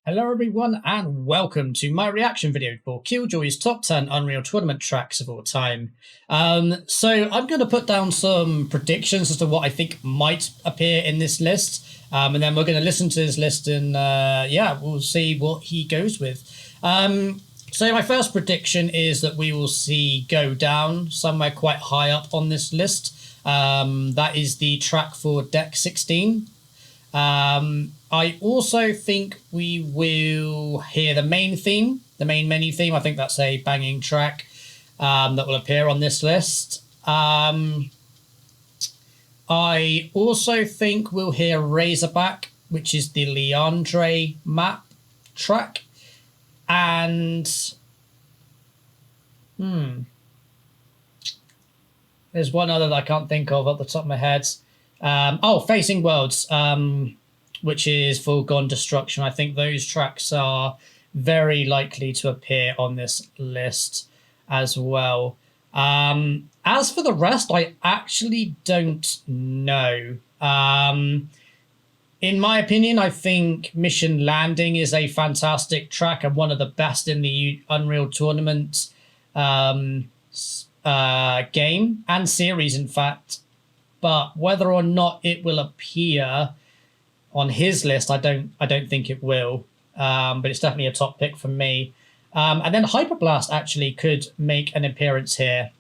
Hello everyone and welcome to my reaction video for Killjoy's top 10 Unreal Tournament tracks of all time. So I'm going to put down some predictions as to what I think might appear in this list. And then we're going to listen to his list and yeah, we'll see what he goes with. So my first prediction is that we will see Go Down somewhere quite high up on this list. That is the track for Deck 16. I also think we will hear the main theme, the main menu theme. I think that's a banging track that will appear on this list. I also think we'll hear Razorback, which is the Unrea map track. And there's one other that I can't think of off the top of my head. Facing Worlds, which is Foregone Destruction. I think those tracks are very likely to appear on this list as well. As for the rest, I actually don't know. In my opinion, I think Mission Landing is a fantastic track and one of the best in the Unreal Tournament game and series, in fact. But whether or not it will appear on his list, I don't think it will. But it's definitely a top pick for me. And then Hyperblast actually could make an appearance here.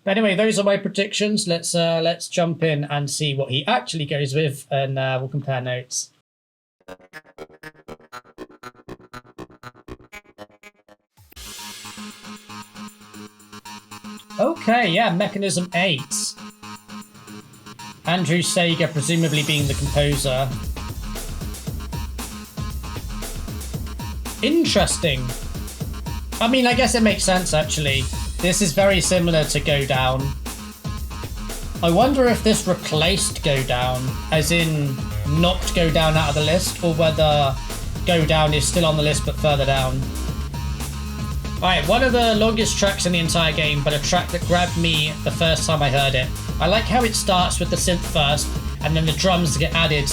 But anyway, those are my predictions. Let's jump in and see what he actually goes with, and we'll compare notes. Okay, yeah, Mechanisum 8. Andrew Sega presumably being the composer. Interesting. I mean, I guess it makes sense, actually. This is very similar to Go Down. I wonder if this replaced Go Down, as in knocked Go Down out of the list, or whether Go Down is still on the list but further down. Alright, one of the longest tracks in the entire game, but a track that grabbed me the first time I heard it. I like how it starts with the synth first, and then the drums get added.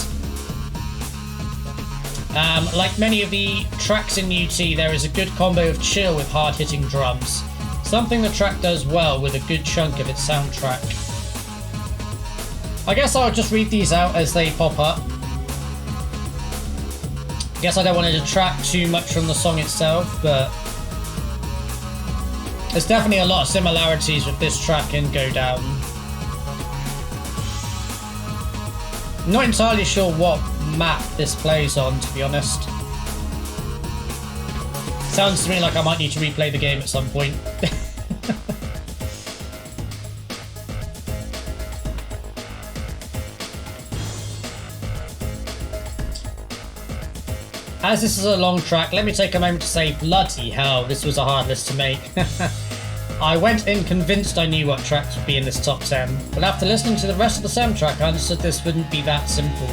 Like many of the tracks in UT, there is a good combo of chill with hard-hitting drums. Something the track does well with a good chunk of its soundtrack. I guess I'll just read these out as they pop up. I guess I don't want to detract too much from the song itself, but there's definitely a lot of similarities with this track and Go Down. I'm not entirely sure what map this plays on, to be honest. Sounds to me like I might need to replay the game at some point. As this is a long track, let me take a moment to say, bloody hell, this was a hard list to make. I went in convinced I knew what tracks would be in this top 10, but after listening to the rest of the soundtrack, I understood this wouldn't be that simple.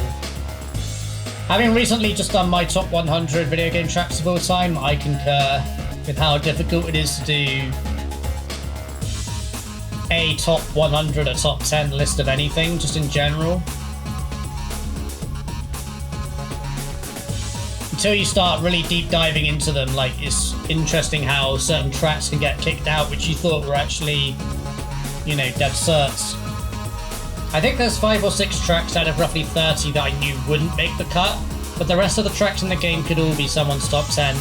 Having recently just done my top 100 video game tracks of all time, I concur with how difficult it is to do a top 100 or top 10 list of anything, just in general. Until you start really deep diving into them, like, it's interesting how certain tracks can get kicked out which you thought were actually, you know, dead certs. I think there's 5 or 6 tracks out of roughly 30 that I knew wouldn't make the cut, but the rest of the tracks in the game could all be someone's top 10.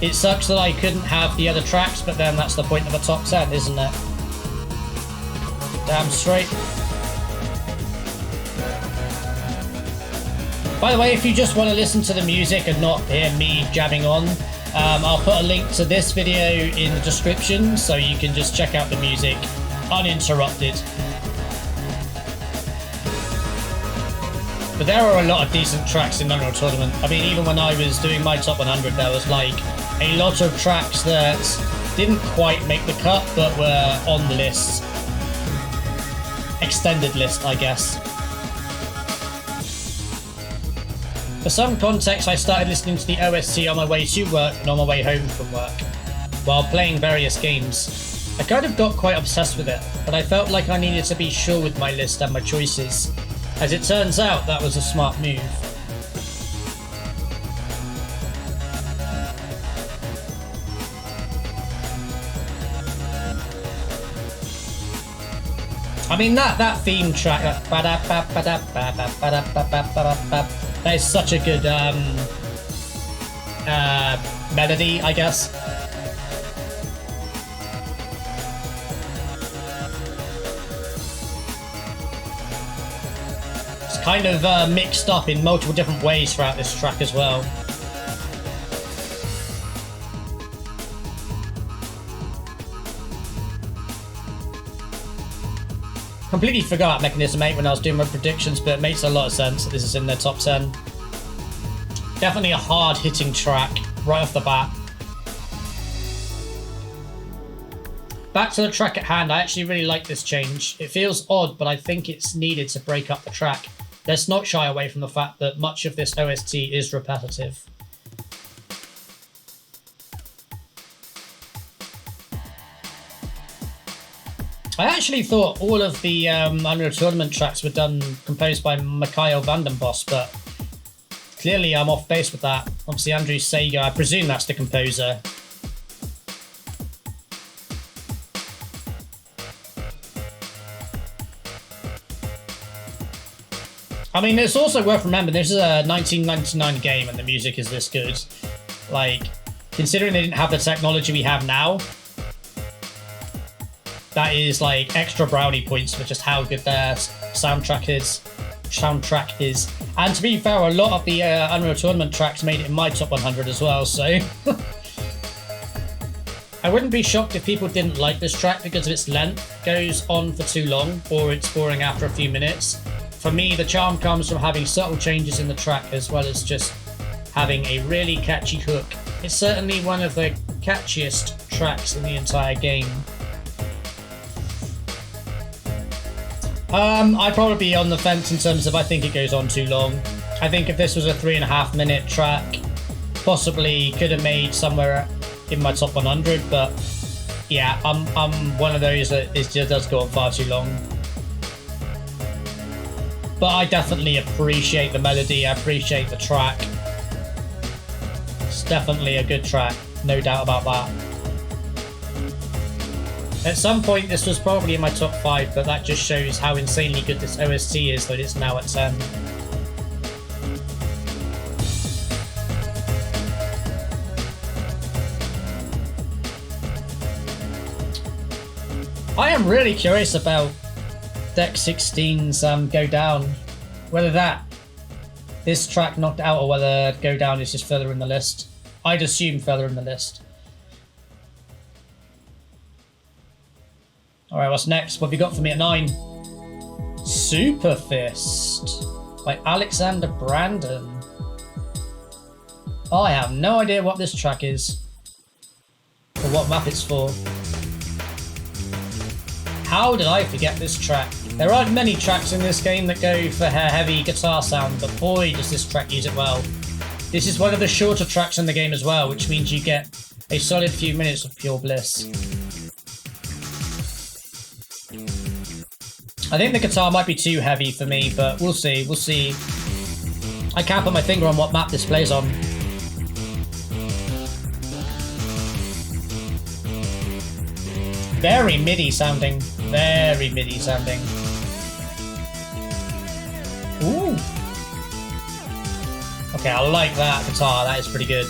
It sucks that I couldn't have the other tracks, but then that's the point of a top 10, isn't it? Damn straight. By the way, if you just want to listen to the music and not hear me jabbing on, I'll put a link to this video in the description so you can just check out the music uninterrupted. But there are a lot of decent tracks in Unreal Tournament. I mean, even when I was doing my top 100, there was like a lot of tracks that didn't quite make the cut, but were on the list. Extended list, I guess. For some context, I started listening to the OST on my way to work and on my way home from work, while playing various games. I kind of got quite obsessed with it, but I felt like I needed to be sure with my list and my choices. As it turns out, that was a smart move. I mean, that theme track, that is such a good melody, I guess. It's kind of mixed up in multiple different ways throughout this track as well. Completely forgot Mechanism 8 when I was doing my predictions, but it makes a lot of sense that this is in their top 10. Definitely a hard-hitting track right off the bat. Back to the track at hand, I actually really like this change. It feels odd, but I think it's needed to break up the track. Let's not shy away from the fact that much of this OST is repetitive. I actually thought all of the Unreal Tournament tracks were composed by Michiel Vandenbos, but clearly I'm off base with that. Obviously Andrew Sega, I presume that's the composer. I mean, it's also worth remembering this is a 1999 game and the music is this good. Like, considering they didn't have the technology we have now, that is like extra brownie points for just how good their soundtrack is. And to be fair, a lot of the Unreal Tournament tracks made it in my top 100 as well, so I wouldn't be shocked if people didn't like this track because of its length. It goes on for too long or it's boring after a few minutes. For me, the charm comes from having subtle changes in the track as well as just having a really catchy hook. It's certainly one of the catchiest tracks in the entire game. I'd probably be on the fence in terms of I think it goes on too long. I think if this was a 3.5 minute track, possibly could have made somewhere in my top 100, but yeah, I'm one of those that it just does go on far too long. But I definitely appreciate the melody, I appreciate the track. It's definitely a good track, no doubt about that. At some point this was probably in my top 5, but that just shows how insanely good this OST is that it's now at 10. I am really curious about Deck 16's Go Down. Whether this track knocked out or whether Go Down is just further in the list. I'd assume further in the list. Alright, what's next? What have you got for me at 9? Superfist by Alexander Brandon. I have no idea what this track is or what map it's for. How did I forget this track? There aren't many tracks in this game that go for a heavy guitar sound, but boy does this track use it well. This is one of the shorter tracks in the game as well, which means you get a solid few minutes of pure bliss. I think the guitar might be too heavy for me, but we'll see, we'll see. I can't put my finger on what map this plays on. Very MIDI sounding, very MIDI sounding. Ooh. Okay, I like that guitar, that is pretty good.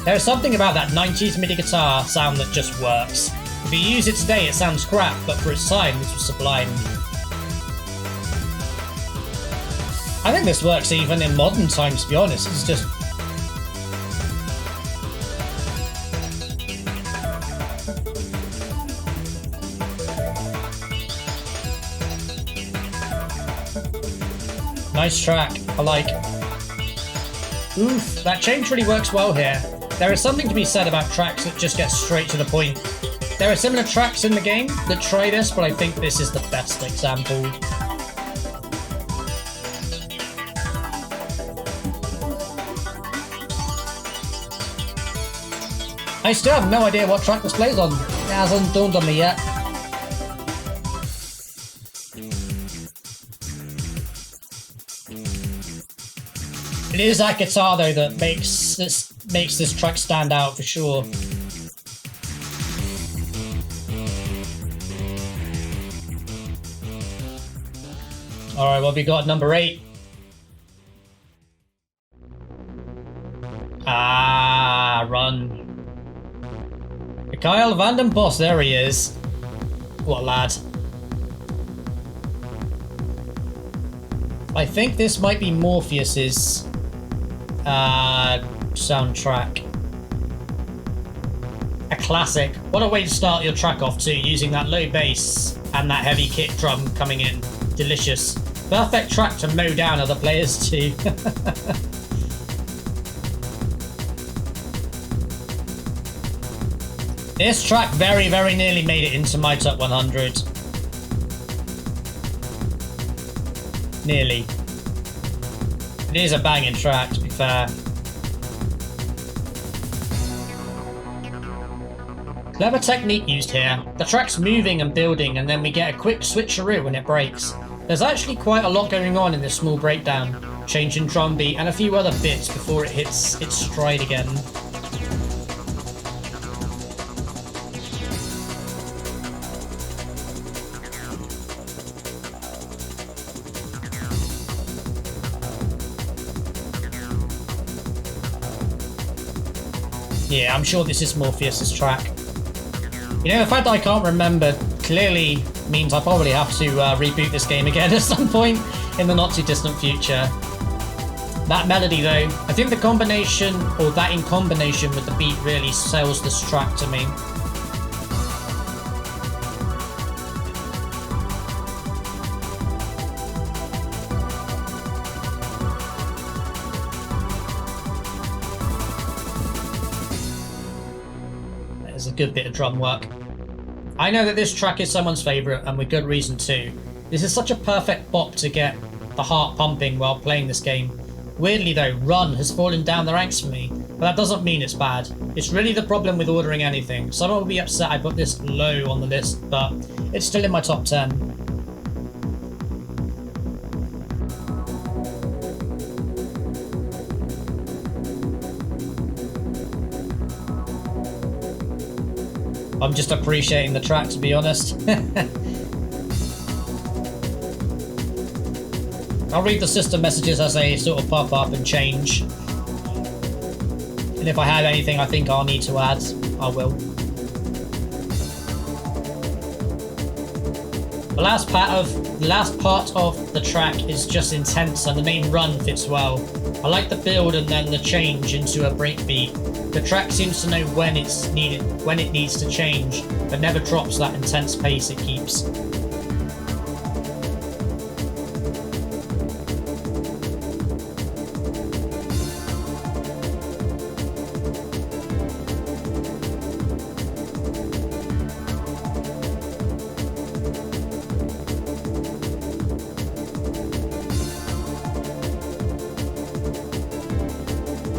There's something about that 90s MIDI guitar sound that just works. If you use it today, it sounds crap, but for its time, this was sublime. I think this works even in modern times, to be honest. It's just... nice track, I like. Oof, that change really works well here. There is something to be said about tracks that just get straight to the point. There are similar tracks in the game that try this, but I think this is the best example. I still have no idea what track this plays on. It hasn't dawned on me yet. It is that guitar though that makes this track stand out for sure. Alright, what have we got at number 8? Ah, run. Michiel van den Bos, there he is. What a lad. I think this might be Morpheus's soundtrack. A classic. What a way to start your track off too, using that low bass and that heavy kick drum coming in. Delicious. Perfect track to mow down other players too. This track very, very nearly made it into my top 100. Nearly. It is a banging track, to be fair. Clever technique used here. The track's moving and building, and then we get a quick switcheroo when it breaks. There's actually quite a lot going on in this small breakdown, changing drum beat and a few other bits before it hits its stride again. Yeah, I'm sure this is Morpheus's track. You know, the fact that I can't remember clearly means I probably have to reboot this game again at some point in the not too distant future. That melody though, I think the combination, or that in combination with the beat, really sells this track to me. There's a good bit of drum work. I know that this track is someone's favourite, and with good reason too. This is such a perfect bop to get the heart pumping while playing this game. Weirdly though, Run has fallen down the ranks for me, but that doesn't mean it's bad. It's really the problem with ordering anything. Someone will be upset I put this low on the list, but it's still in my top 10. I'm just appreciating the track, to be honest. I'll read the system messages as they sort of pop up and change. And if I have anything I think I'll need to add, I will. The last part of the track is just intense, and the main run fits well. I like the build and then the change into a breakbeat. The track seems to know when it's needed, when it needs to change, but never drops that intense pace it keeps.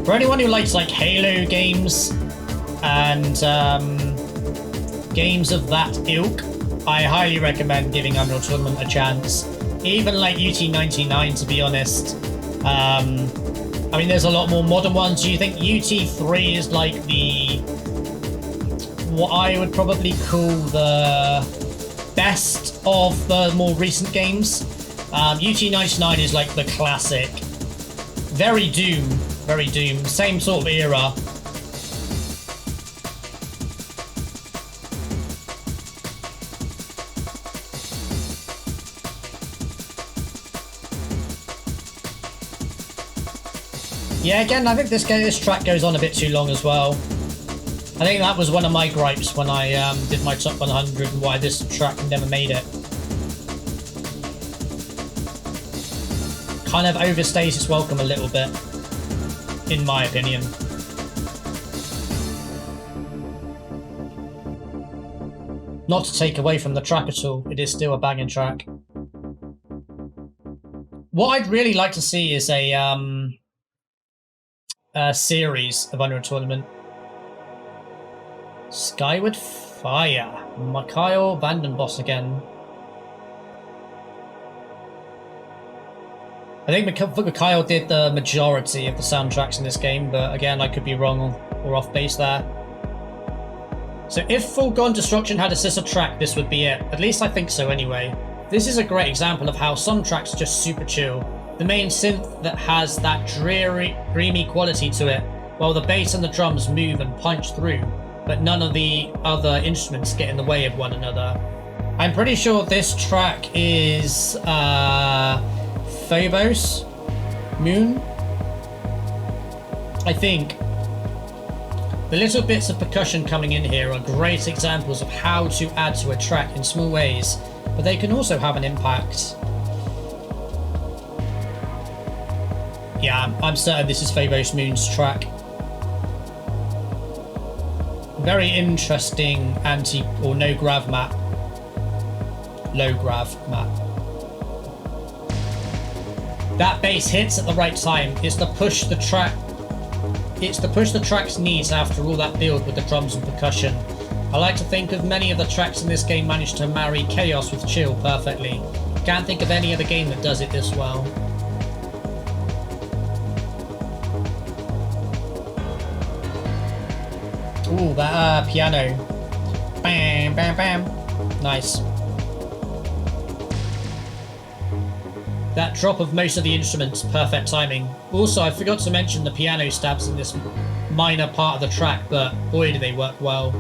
For anyone who likes like Halo games and games of that ilk, I highly recommend giving Unreal Tournament a chance. Even like UT99, to be honest. I mean, there's a lot more modern ones. Do you think UT3 is like what I would probably call the best of the more recent games? UT99 is like the classic. Very Doom. Very Doom, same sort of era. Yeah, again, I think this track goes on a bit too long as well. I think that was one of my gripes when I did my top 100 and why this track never made it. Kind of overstays its welcome a little bit, in my opinion. Not to take away from the track at all, it is still a banging track. What I'd really like to see is a series of Unreal Tournament. Skyward Fire. Michiel van den Bos again. I think Michiel did the majority of the soundtracks in this game, but again, I could be wrong or off base there. So if Foregone Destruction had a sister track, this would be it. At least I think so anyway. This is a great example of how some tracks are just super chill. The main synth that has that dreary, dreamy quality to it, while the bass and the drums move and punch through, but none of the other instruments get in the way of one another. I'm pretty sure this track is Phobos Moon, I think. The little bits of percussion coming in here are great examples of how to add to a track in small ways, but they can also have an impact. Yeah, I'm certain this is Phobos Moon's track. Very interesting anti or no grav map. Low grav map. That bass hits at the right time. It's the push the track's needs after all that build with the drums and percussion. I like to think of many of the tracks in this game manage to marry chaos with chill perfectly. Can't think of any other game that does it this well. Ooh, that piano. Bam, bam, bam. Nice. That drop of most of the instruments, perfect timing. Also, I forgot to mention the piano stabs in this minor part of the track, but boy do they work well.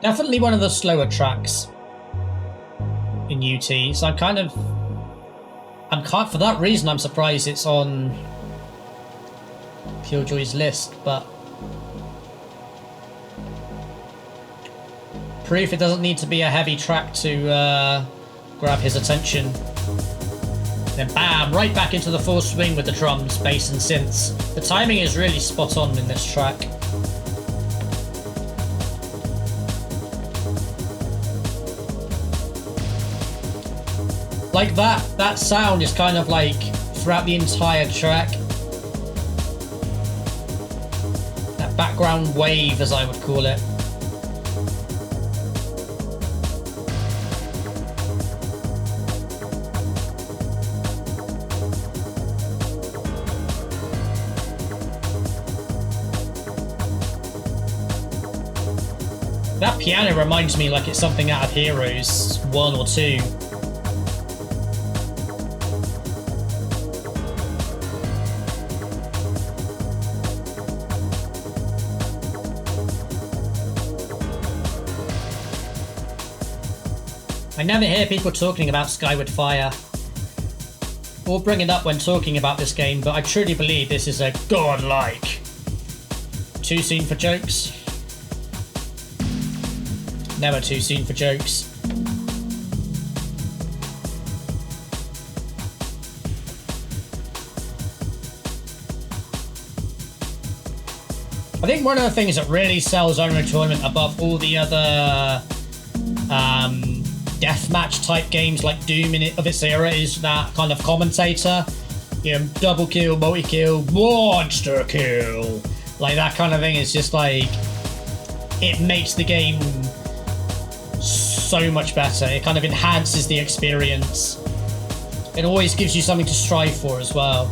Definitely one of the slower tracks in UT, so for that reason I'm surprised it's on Killjoy's list, but proof it doesn't need to be a heavy track to grab his attention. Then bam, right back into the full swing with the drums, bass and synths. The timing is really spot on in this track. Like that sound is kind of like throughout the entire track. That background wave, as I would call it. That piano reminds me like it's something out of Heroes 1 or 2. I never hear people talking about Skyward Fire or bring it up when talking about this game, but I truly believe this is a godlike. Too soon for jokes? Never too soon for jokes. I think one of the things that really sells Unreal Tournament above all the other deathmatch type games like Doom of its era is that kind of commentator. You know, double kill, multi-kill, monster kill. Like that kind of thing is just like, it makes the game so much better. It kind of enhances the experience. It always gives you something to strive for as well.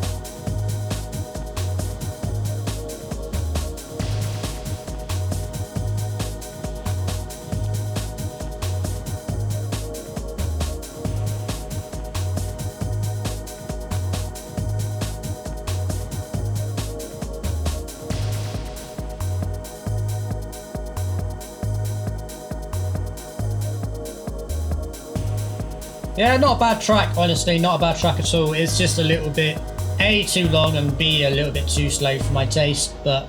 Yeah, not a bad track, honestly, not a bad track at all. It's just a little bit, A, too long, and B, a little bit too slow for my taste, but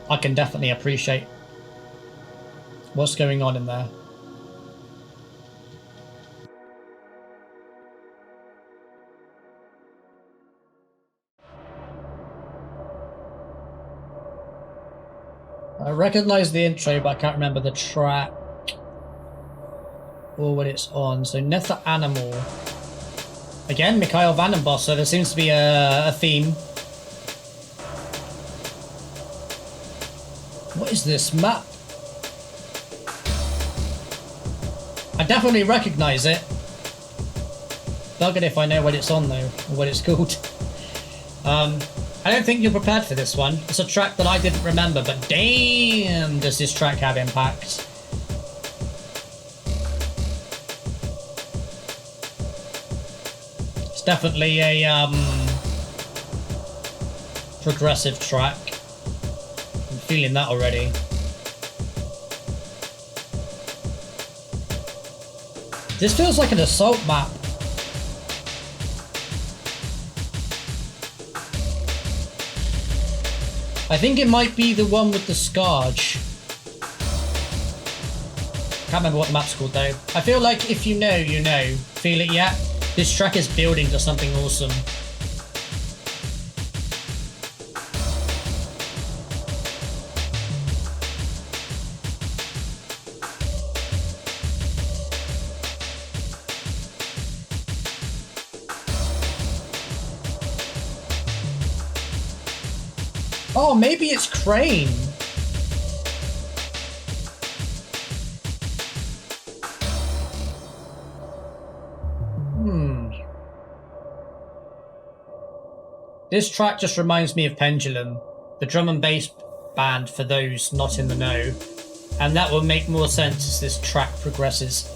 I can definitely appreciate what's going on in there. I recognise the intro, but I can't remember the track or what it's on. So Nether Animal. Again, Michiel Vandenbos, so there seems to be a theme. What is this map? I definitely recognise it. Buggered if I know what it's on though, or what it's called. I don't think you're prepared for this one. It's a track that I didn't remember, but damn does this track have impact. It's definitely a progressive track. I'm feeling that already. This feels like an assault map. I think it might be the one with the Scourge. Can't remember what the map's called though. I feel like if you know, you know. Feel it yet? This track is building to something awesome. Oh, maybe it's Crane. This track just reminds me of Pendulum, the drum and bass band for those not in the know, and that will make more sense as this track progresses.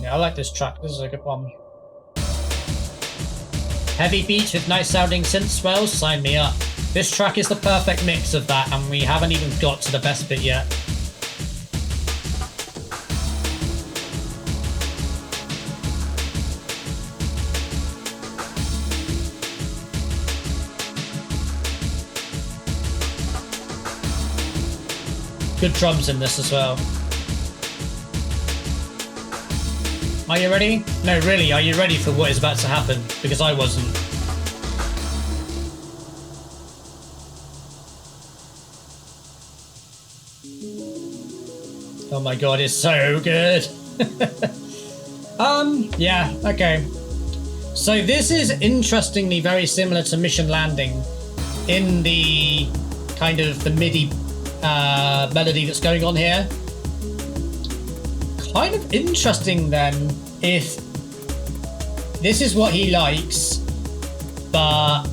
I like this track, this is a good one. Heavy beats with nice sounding synth swells, sign me up. This track is the perfect mix of that, and we haven't even got to the best bit yet. Good drums in this as well. Are you ready? No, really, are you ready for what is about to happen? Because I wasn't. Oh my god, it's so good. Yeah, okay. So this is interestingly very similar to Mission Landing in the kind of the MIDI melody that's going on here. Kind of interesting then if this is what he likes, but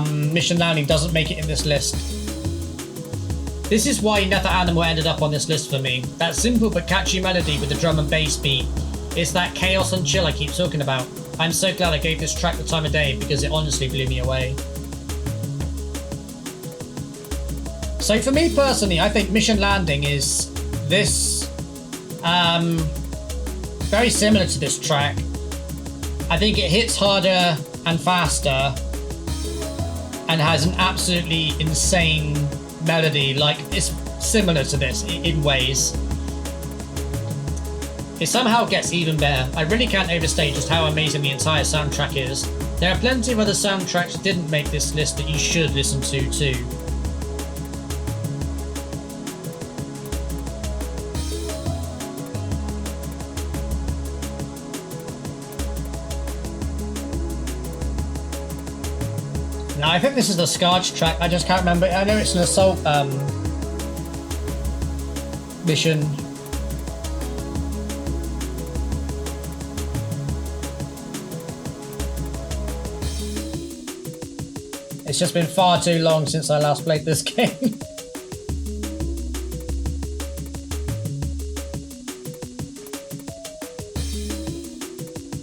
Mission Landing doesn't make it in this list. This is why Nether Animal ended up on this list for me. That simple but catchy melody with the drum and bass beat. It's that chaos and chill I keep talking about. I'm so glad I gave this track the time of day because it honestly blew me away. So for me personally, I think Mission Landing is this very similar to this track. I think it hits harder and faster and has an absolutely insane melody. Like, it's similar to this in ways. It somehow gets even better. I really can't overstate just how amazing the entire soundtrack is. There are plenty of other soundtracks that didn't make this list that you should listen to too. Now, I think this is the Scourge track, I just can't remember. I know it's an assault mission. It's just been far too long since I last played this game.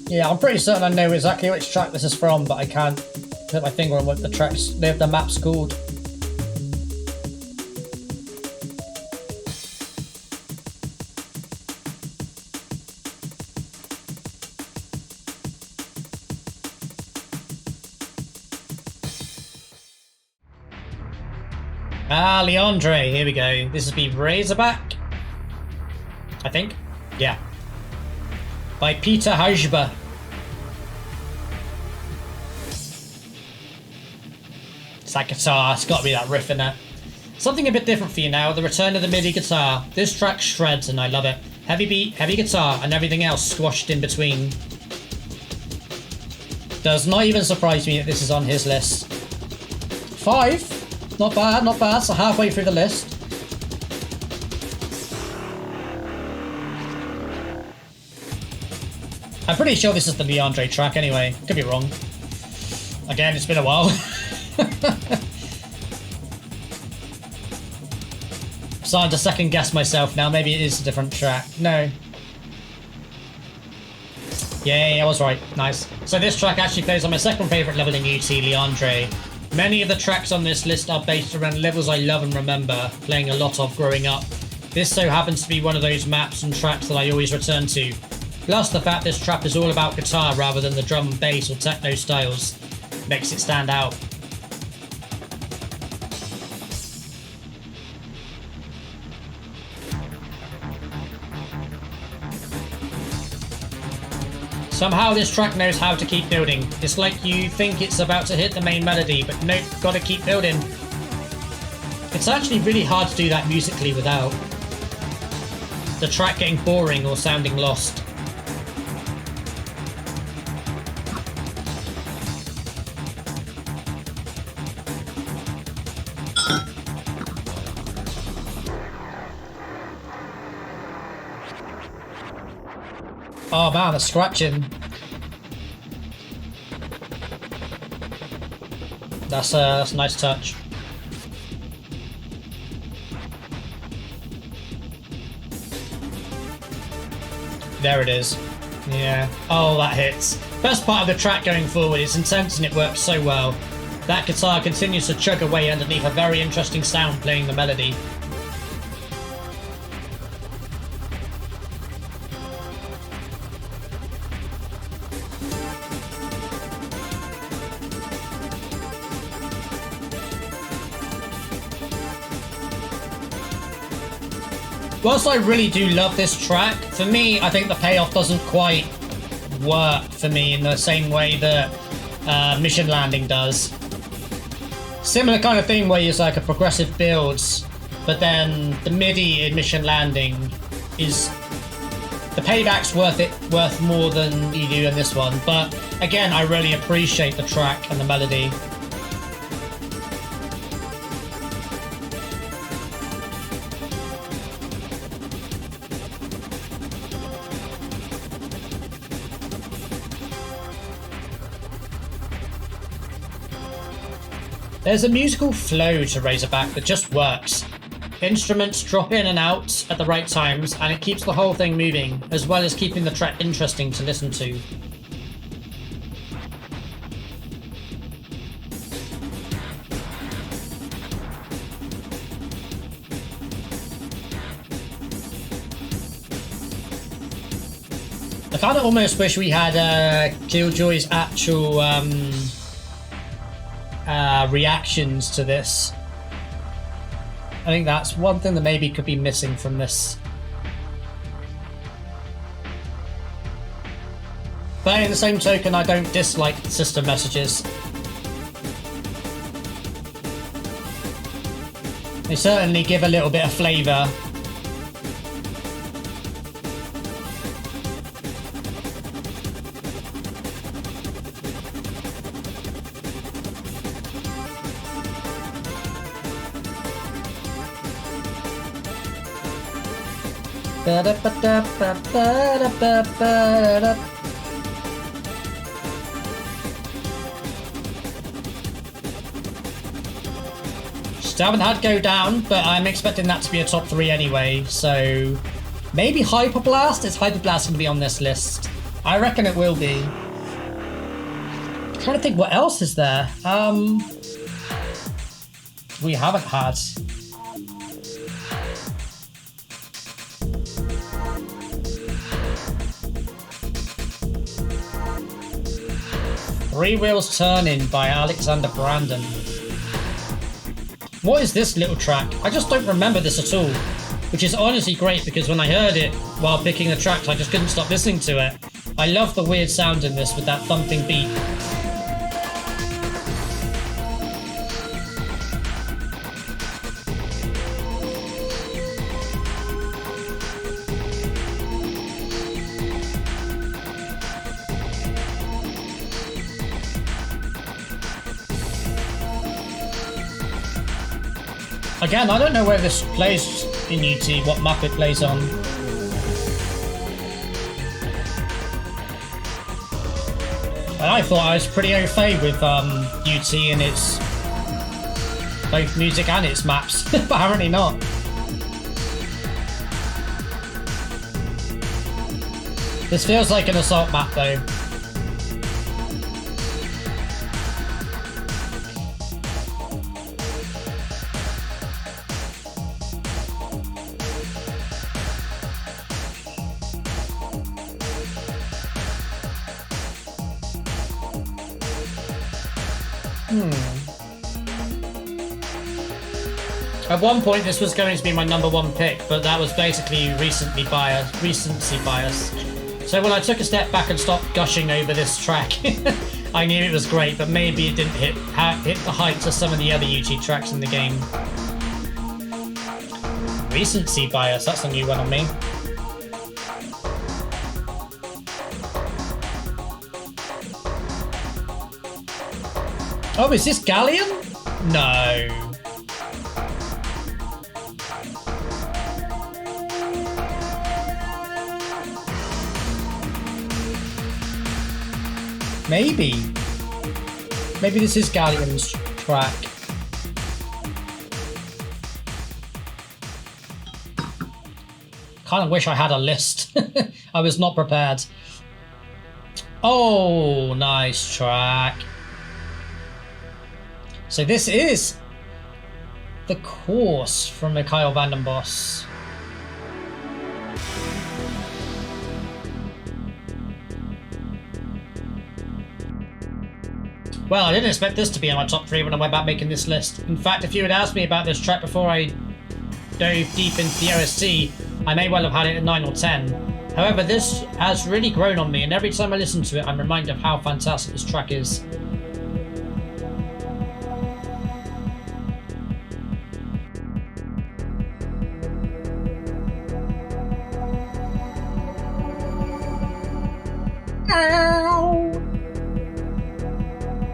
Yeah, I'm pretty certain I know exactly which track this is from, but I can't put my finger on what the map's called. Ah, Leandre, here we go. This is be Razorback, I think. Yeah. By Peter Hajba. It's that guitar, it's got to be that riff in it. Something a bit different for you now, the return of the MIDI guitar. This track shreds and I love it. Heavy beat, heavy guitar, and everything else squashed in between. Does not even surprise me that this is on his list. 5. Not bad, not bad. So halfway through the list. I'm pretty sure this is the Leandre track anyway. Could be wrong. Again, it's been a while. I'm starting to second guess myself now. Maybe it is a different track. No. Yay, I was right. Nice. So this track actually plays on my second favourite level in UT, Leandre. Many of the tracks on this list are based around levels I love and remember playing a lot of growing up. This so happens to be one of those maps and tracks that I always return to. Plus the fact this track is all about guitar rather than the drum and bass or techno styles makes it stand out. Somehow this track knows how to keep building. It's like you think it's about to hit the main melody, but nope, gotta keep building. It's actually really hard to do that musically without the track getting boring or sounding lost. Oh man, the scratching. That's a nice touch. There it is. Yeah. Oh, that hits. Best part of the track going forward. It's intense and it works so well. That guitar continues to chug away underneath a very interesting sound playing the melody. Whilst I really do love this track, for me, I think the payoff doesn't quite work for me in the same way that Mission Landing does. Similar kind of thing where it's like a progressive builds, but then the MIDI in Mission Landing is... the payback's worth more than you do in this one. But again, I really appreciate the track and the melody. There's a musical flow to Razorback that just works. Instruments drop in and out at the right times, and it keeps the whole thing moving, as well as keeping the track interesting to listen to. I kind of almost wish we had Killjoy's actual reactions to this. I think that's one thing that maybe could be missing from this. But in the same token, I don't dislike the system messages. They certainly give a little bit of flavour. Still haven't had Go Down, but I'm expecting that to be a top 3 anyway, so maybe Hyper Blast? Is Hyper Blast going to be on this list? I reckon it will be. I'm trying to think what else is there. We haven't had. Three Wheels Turning by Alexander Brandon. What is this little track? I just don't remember this at all. Which is honestly great because when I heard it while picking the tracks, I just couldn't stop listening to it. I love the weird sound in this with that thumping beat. Again, I don't know where this plays in UT, what map it plays on. And I thought I was pretty au fait with UT and its both music and its maps, but apparently not. This feels like an assault map though. At one point this was going to be my #1 pick, but that was basically recency bias. So when I took a step back and stopped gushing over this track, I knew it was great, but maybe it didn't hit the heights of some of the other UT tracks in the game. Recency bias, that's a new one on me. Oh, is this Galleon? No. Maybe. Maybe this is Galleon's track. Kind of wish I had a list. I was not prepared. Oh, nice track. So this is the course from Michiel van den Bos. Well, I didn't expect this to be in my top 3 when I went back making this list. In fact, if you had asked me about this track before I dove deep into the OST, I may well have had it at 9 or 10. However, this has really grown on me, and every time I listen to it, I'm reminded of how fantastic this track is.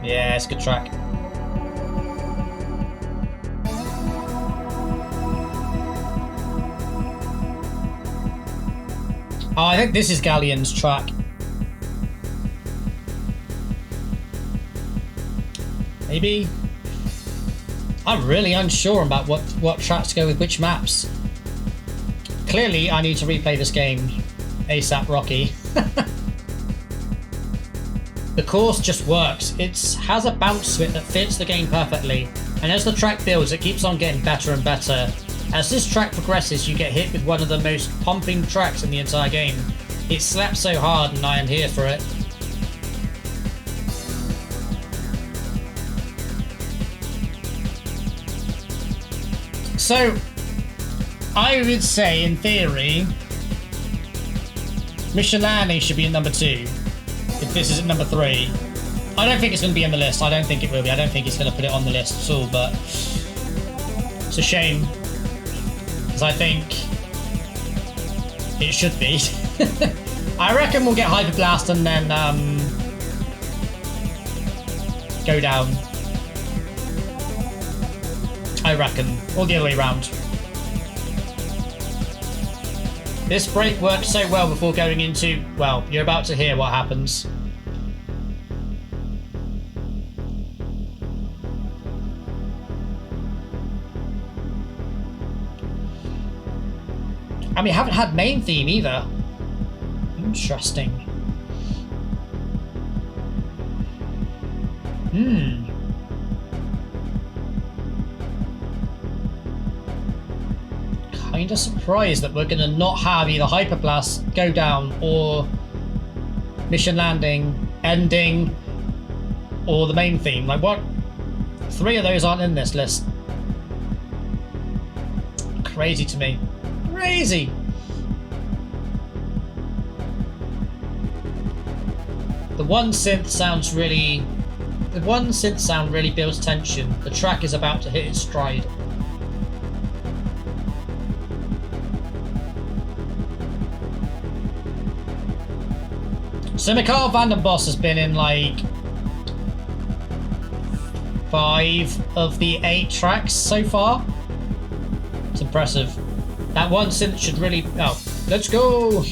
Yeah, it's a good track. Oh, I think this is Galleon's track. Maybe? I'm really unsure about what tracks to go with which maps. Clearly, I need to replay this game ASAP Rocky. The course just works. It has a bounce to it that fits the game perfectly, and as the track builds, it keeps on getting better and better. As this track progresses, you get hit with one of the most pumping tracks in the entire game. It slaps so hard, and I am here for it. So, I would say, in theory, Michiel should be at #2. If this is at #3. I don't think it's going to be on the list. I don't think it will be. I don't think he's going to put it on the list at all, but it's a shame. Because I think it should be. I reckon we'll get Hyper Blast and then go down. I reckon. Or the other way around. This break worked so well before going into... Well, you're about to hear what happens. And we haven't had main theme either. Interesting. Kinda surprised that we're gonna not have either Hyper Blast, Go Down, or Mission Landing, Ending, or the main theme. Like, what? 3 of those aren't in this list. Crazy to me. Crazy! The one synth sound really builds tension. The track is about to hit its stride. So Michiel van den Bos has been in like 5 of the 8 tracks so far. impressive. That one synth should really... Oh, let's go!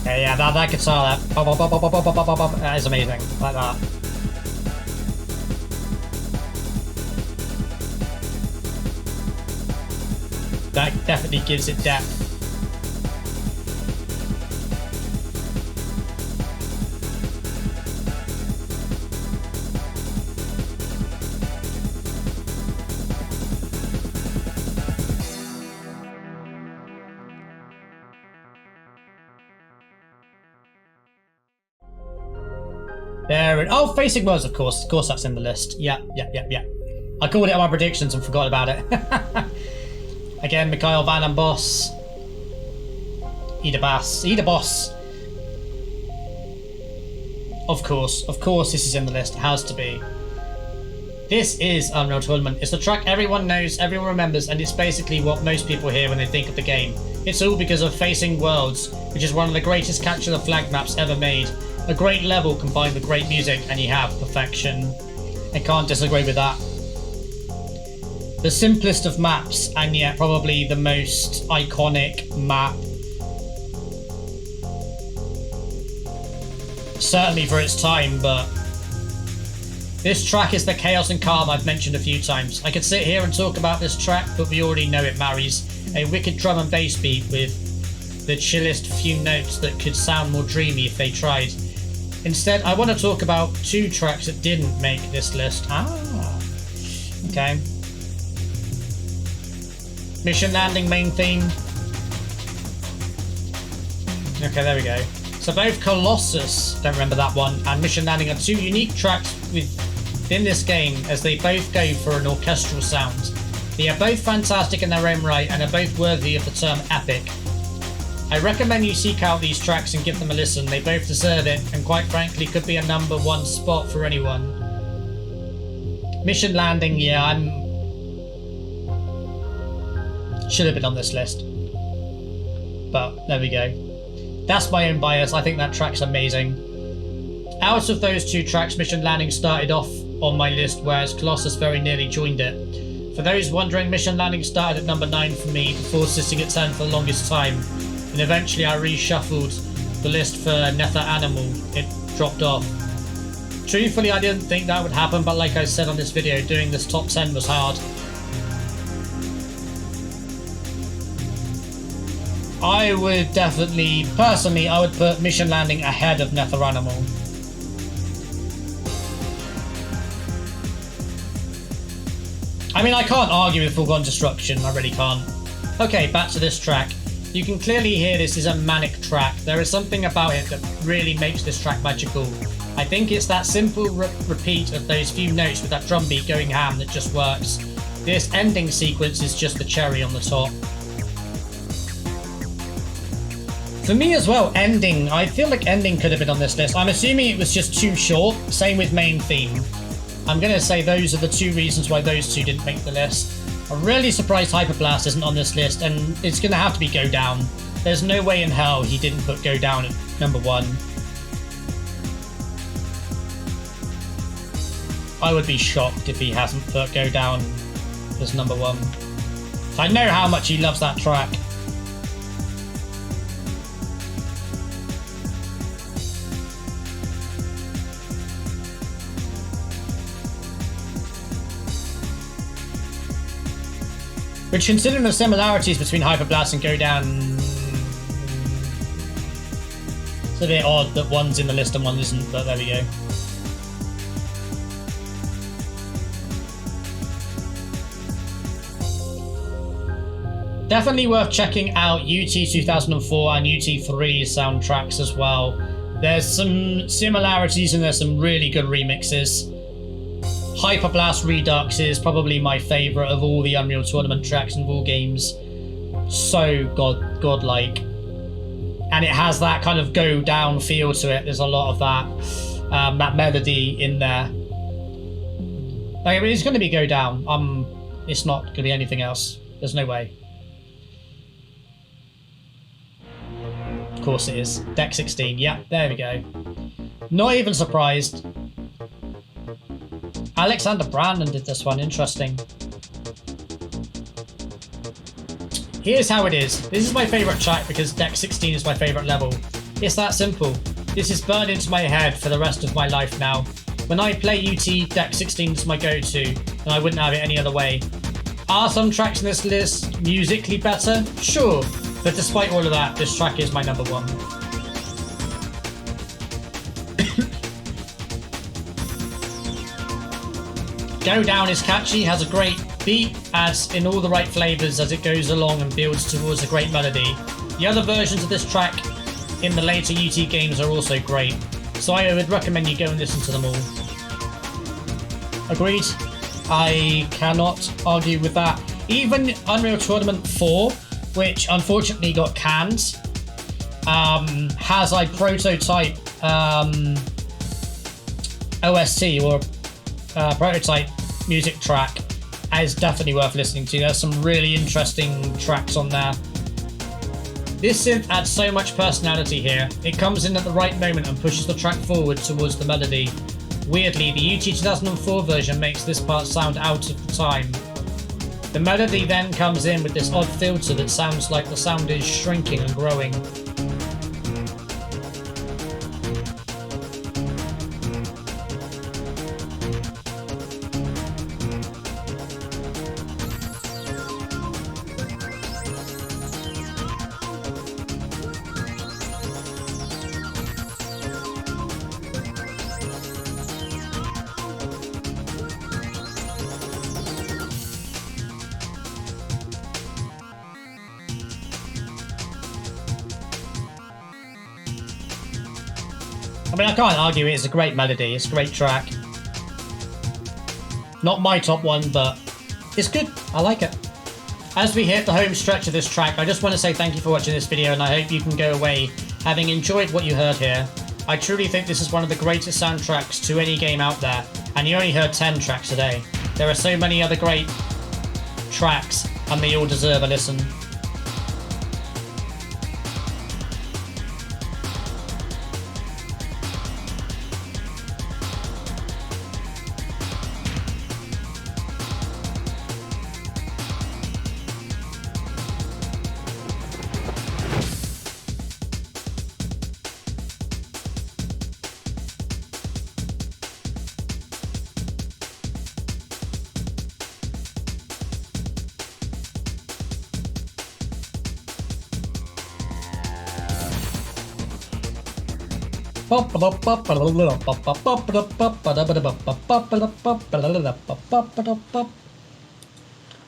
Okay, yeah, that guitar, that is amazing, like that. That definitely gives it depth. There it... Oh, Facing Words, of course. Of course that's in the list. Yeah. I called it on my predictions and forgot about it. Again, Michiel Van and Boss. Ida Boss. Of course this is in the list. It has to be. This is Unreal Tournament. It's the track everyone knows, everyone remembers, and it's basically what most people hear when they think of the game. It's all because of Facing Worlds, which is one of the greatest capture the flag maps ever made. A great level combined with great music, and you have perfection. I can't disagree with that. The simplest of maps, and yet probably the most iconic map. Certainly for its time, but this track is the chaos and calm I've mentioned a few times. I could sit here and talk about this track, but we already know it marries a wicked drum and bass beat with the chillest few notes that could sound more dreamy if they tried. Instead, I want to talk about two tracks that didn't make this list. Okay. Mission Landing main theme. Okay, there we go. So both Colossus, don't remember that one, and Mission Landing are two unique tracks within this game, as they both go for an orchestral sound. They are both fantastic in their own right, and are both worthy of the term epic. I recommend you seek out these tracks and give them a listen. They both deserve it, and quite frankly could be a #1 spot for anyone. Mission Landing, yeah, should have been on this list. But there we go. That's my own bias. I think that track's amazing. Out of those two tracks, Mission Landing started off on my list, whereas Colossus very nearly joined it. For those wondering, Mission Landing started at #9 for me before sitting at 10 for the longest time. And eventually I reshuffled the list for Nether Animal. It dropped off. Truthfully, I didn't think that would happen, but like I said on this video, doing this top 10 was hard. I would definitely, personally, I would put Mission Landing ahead of Nether Animal. I mean, I can't argue with Foregone Destruction, I really can't. Okay, back to this track. You can clearly hear this is a manic track. There is something about it that really makes this track magical. I think it's that simple repeat of those few notes with that drum beat going ham that just works. This ending sequence is just the cherry on the top. For me as well, Ending. I feel like Ending could have been on this list. I'm assuming it was just too short. Same with Main Theme. I'm going to say those are the two reasons why those two didn't make the list. I'm really surprised Hyperblast isn't on this list, and it's going to have to be Go Down. There's no way in hell he didn't put Go Down at #1. I would be shocked if he hasn't put Go Down as #1. I know how much he loves that track. Which, considering the similarities between Hyperblast and Go Down, it's a bit odd that one's in the list and one isn't, but there we go. Definitely worth checking out UT2004 and UT3 soundtracks as well. There's some similarities and there's some really good remixes. Hyperblast Redux is probably my favourite of all the Unreal Tournament tracks and all games. So godlike. and it has that kind of go down feel to it. There's a lot of that melody in there. Like, it's going to be go down. It's not going to be anything else. There's no way. Of course it is. Deck 16. Yeah, there we go. Not even surprised. Alexander Brandon did this one. Interesting. Here's how it is. This is my favourite track because Deck 16 is my favourite level. It's that simple. This is burned into my head for the rest of my life now. When I play UT, Deck 16 is my go-to, and I wouldn't have it any other way. Are some tracks in this list musically better? Sure, but despite all of that, this track is my number one. Go Down is catchy, has a great beat, adds in all the right flavours as it goes along and builds towards a great melody. The other versions of this track in the later UT games are also great, so I would recommend you go and listen to them all. Agreed. I cannot argue with that. Even Unreal Tournament 4, which unfortunately got canned, has a prototype OST or prototype music track. Is definitely worth listening to. There's some really interesting tracks on there. This synth adds so much personality here. It comes in at the right moment and pushes the track forward towards the melody. Weirdly, the UT2004 version makes this part sound out of the time. The melody then comes in with this odd filter that sounds like the sound is shrinking and growing. I mean, I can't argue it. It's a great melody. It's a great track. Not my top one, but it's good. I like it. As we hit the home stretch of this track, I just want to say thank you for watching this video, and I hope you can go away having enjoyed what you heard here. I truly think this is one of the greatest soundtracks to any game out there, and you only heard 10 tracks today. There are so many other great tracks, and they all deserve a listen.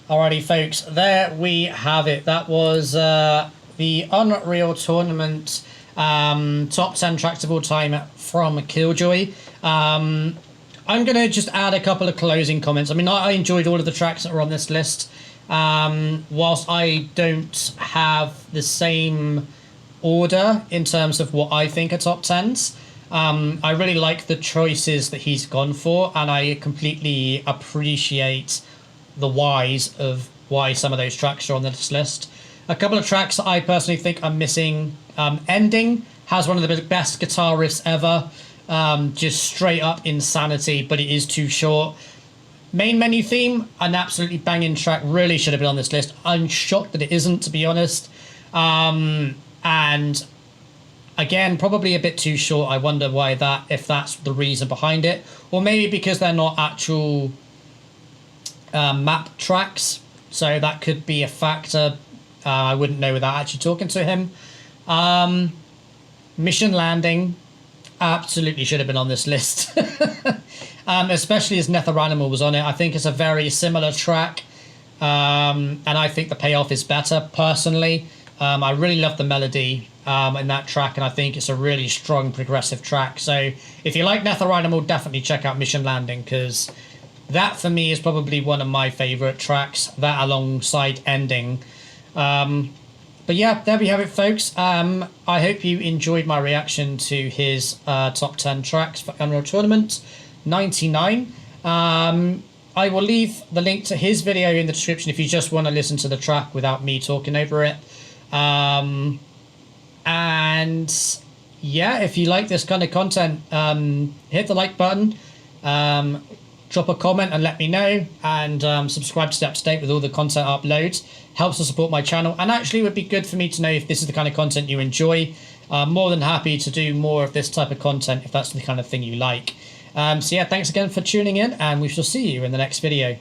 Alrighty folks, there we have it. That was the Unreal Tournament top 10 tracks of all time from Killjoy. I'm going to just add a couple of closing comments. I mean, I enjoyed all of the tracks that were on this list. Whilst I don't have the same order in terms of what I think are top 10s, I really like the choices that he's gone for, and I completely appreciate the whys of why some of those tracks are on this list. A couple of tracks that I personally think are missing. Ending has one of the best guitar riffs ever, just straight up insanity, but it is too short. Main Menu Theme, an absolutely banging track, really should have been on this list. I'm shocked that it isn't, to be honest. And again, probably a bit too short. I wonder why that, if that's the reason behind it, or maybe because they're not actual map tracks, so that could be a factor. I wouldn't know without actually talking to him. Mission Landing absolutely should have been on this list. Especially as Nether Animal was on it. I think it's a very similar track, and I think the payoff is better personally. I really love the melody in that track, and I think it's a really strong progressive track. So if you like Nether Animal, definitely check out Mission Landing, because that for me is probably one of my favourite tracks, that alongside Ending. But But yeah, there we have it, folks. I hope you enjoyed my reaction to his top 10 tracks for Unreal Tournament 99. I will leave the link to his video in the description if you just want to listen to the track without me talking over it. And yeah, if you like this kind of content, hit the like button, drop a comment and let me know, and subscribe to stay up to date with all the content I upload. Helps to support my channel, and actually would be good for me to know if this is the kind of content you enjoy. I'm more than happy to do more of this type of content if that's the kind of thing you like. So yeah, thanks again for tuning in, and we shall see you in the next video.